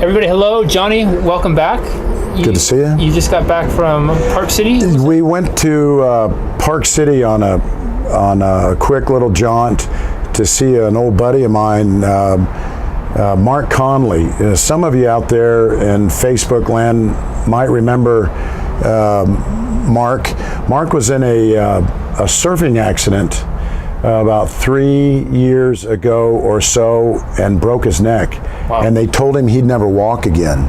Everybody, hello. Johnny, welcome back. Good to see you. You just got back from Park City? We went to Park City on a quick little jaunt to see an old buddy of mine, Mark Conley. Some of you out there in Facebook land might remember Mark. Mark was in a surfing accident about 3 years ago or so and broke his neck. Wow. And they told him he'd never walk again.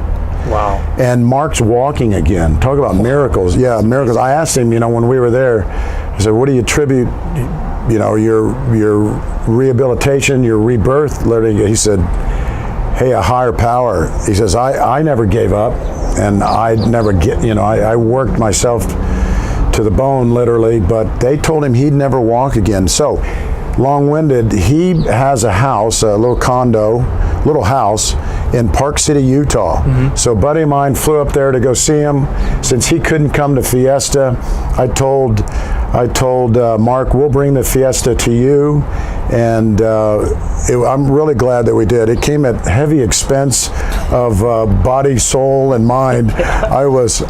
Wow. And Mark's walking again. Talk about miracles. Yeah, miracles. I asked him, when we were there, I said, what do you attribute, your rehabilitation, your rebirth? Literally, he said, hey, a higher power. He says, I never gave up, and I never I worked myself to the bone, literally, but they told him he'd never walk again. So, long-winded, he has a house, a little condo, little house in Park City, Utah. Mm-hmm. So a buddy of mine flew up there to go see him. Since he couldn't come to Fiesta, I told Mark, we'll bring the Fiesta to you. And I'm really glad that we did. It came at heavy expense of body, soul, and mind. I was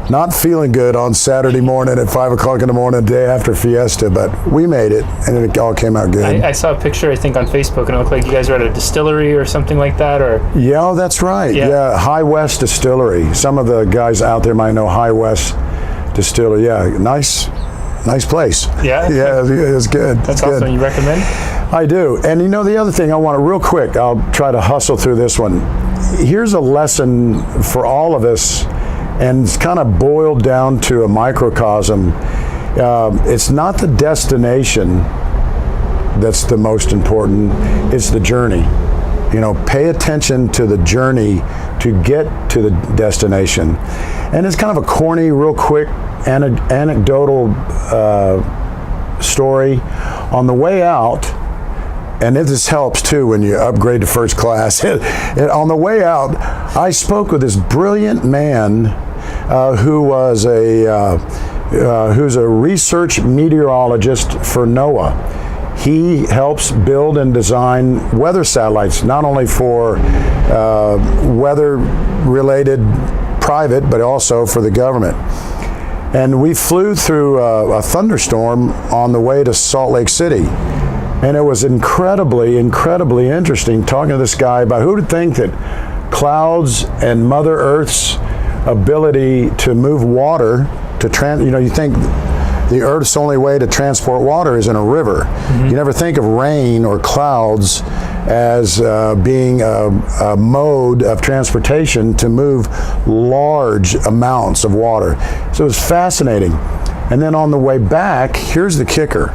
not feeling good on Saturday morning at 5 o'clock in the morning, the day after Fiesta, but we made it, and it all came out good. I saw a picture, I think, on Facebook, and it looked like you guys were at a distillery or something like that, or? Yeah, that's right. Yeah, High West Distillery. Some of the guys out there might know High West Distillery. Yeah, nice place. Yeah? Yeah, it was good. That's awesome. You recommend? I do. And the other thing I want to, real quick, I'll try to hustle through this one. Here's a lesson for all of us, and it's kind of boiled down to a microcosm. It's not the destination that's the most important, it's the journey. Pay attention to the journey to get to the destination. And it's kind of a corny, real quick, anecdotal story. On the way out, and this helps too when you upgrade to first class. On the way out, I spoke with this brilliant man who's a research meteorologist for NOAA. He helps build and design weather satellites, not only for weather-related private, but also for the government. And we flew through a thunderstorm on the way to Salt Lake City. And it was incredibly, incredibly interesting talking to this guy about who would think that clouds and Mother Earth's ability to move water to you think the Earth's only way to transport water is in a river. Mm-hmm. You never think of rain or clouds as being a mode of transportation to move large amounts of water. So it was fascinating. And then on the way back, here's the kicker.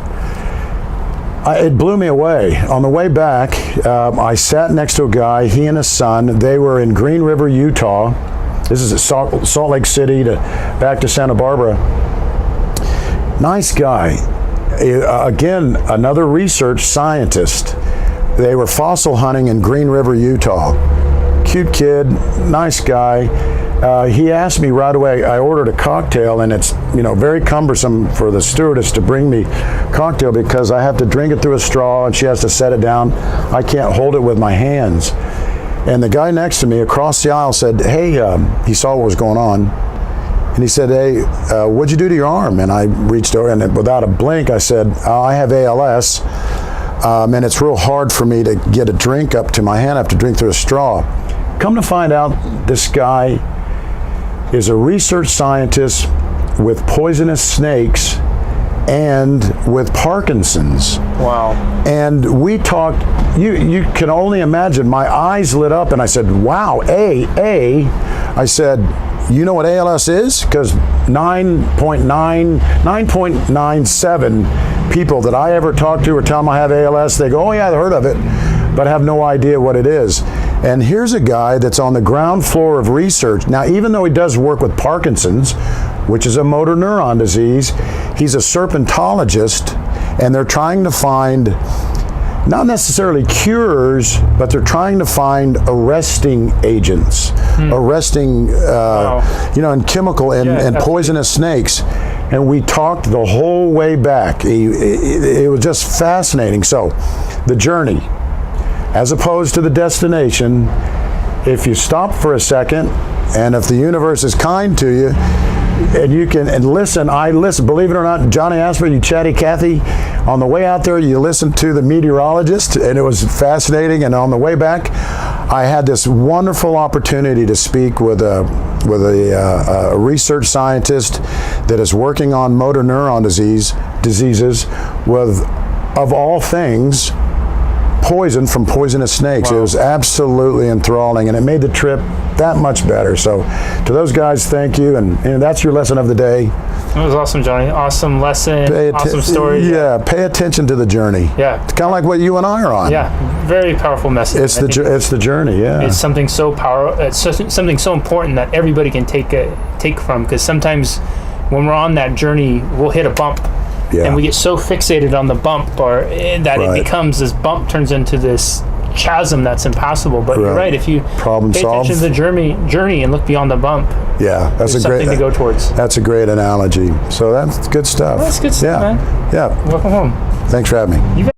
It blew me away. On the way back, I sat next to a guy, he and his son. They were in Green River, Utah. This is at Salt Lake City back to Santa Barbara. Nice guy. Again, another research scientist. They were fossil hunting in Green River, Utah. Cute kid, nice guy. He asked me right away, I ordered a cocktail, and it's very cumbersome for the stewardess to bring me cocktail because I have to drink it through a straw and she has to set it down. I can't hold it with my hands. And the guy next to me across the aisle said, hey, he saw what was going on. And he said, hey, what'd you do to your arm? And I reached over, and without a blink, I said, I have ALS, and it's real hard for me to get a drink up to my hand. I have to drink through a straw. Come to find out, this guy is a research scientist with poisonous snakes and with Parkinson's. Wow. And we talked, you can only imagine, my eyes lit up, and I said, wow, I said, you know what ALS is? Because 9.97 people that I ever talk to or tell them I have ALS, they go, oh yeah, I've heard of it, but have no idea what it is. And here's a guy that's on the ground floor of research. Now, even though he does work with Parkinson's, which is a motor neuron disease, he's a serpentologist, and they're trying to find not necessarily cures, but they're trying to find arresting agents, and chemical and poisonous snakes. And we talked the whole way back. It was just fascinating. So, the journey. as opposed to the destination. If you stop for a second, and if the universe is kind to you, and you can listen, I listen. Believe it or not, Johnny Asper, you chatty Cathy, on the way out there, you listened to the meteorologist, and it was fascinating. And on the way back, I had this wonderful opportunity to speak with a research scientist that is working on motor neuron diseases with, of all things, poison from poisonous snakes. Wow. It was absolutely enthralling, and it made the trip that much better. So to those guys, thank you, and that's your lesson of the day. It was awesome, Johnny. Awesome lesson, awesome story. Yeah, pay attention to the journey. Yeah. It's kind of like what you and I are on. Yeah, very powerful message. It's the journey, yeah. It's something so powerful, it's something so important that everybody can take from, because sometimes when we're on that journey, we'll hit a bump. Yeah. And we get so fixated on the bump, or that it becomes, this bump turns into this chasm that's impassable. But you're right, if you pay attention to the journey and look beyond the bump, that's something to go towards. That's a great analogy. So that's good stuff. Well, that's good stuff, man. Yeah. Welcome home. Thanks for having me.